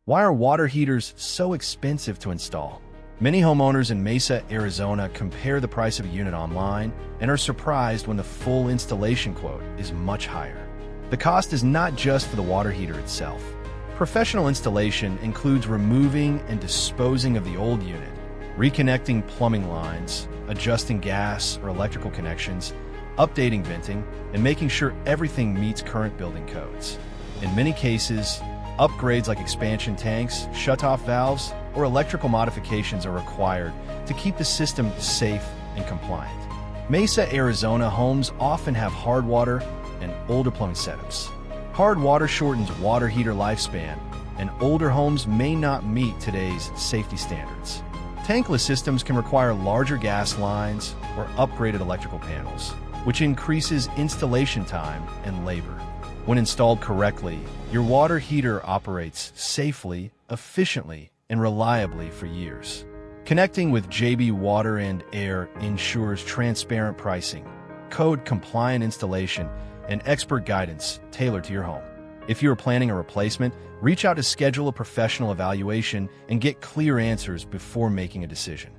Why are water heaters so expensive to install? Many homeowners in Mesa, Arizona compare the price of a unit online and are surprised when the full installation quote is much higher. The cost is not just for the water heater itself. Professional installation includes removing and disposing of the old unit, reconnecting plumbing lines, adjusting gas or electrical connections, updating venting, and making sure everything meets current building codes. In many cases, upgrades like expansion tanks, shutoff valves, or electrical modifications are required to keep the system safe and compliant. Mesa, Arizona homes often have hard water and older plumbing setups. Hard water shortens water heater lifespan, and older homes may not meet today's safety standards. Tankless systems can require larger gas lines or upgraded electrical panels, which increases installation time and labor. When installed correctly, your water heater operates safely, efficiently, and reliably for years. Connecting with JB Water and Air ensures transparent pricing, code-compliant installation, and expert guidance tailored to your home. If you are planning a replacement, reach out to schedule a professional evaluation and get clear answers before making a decision.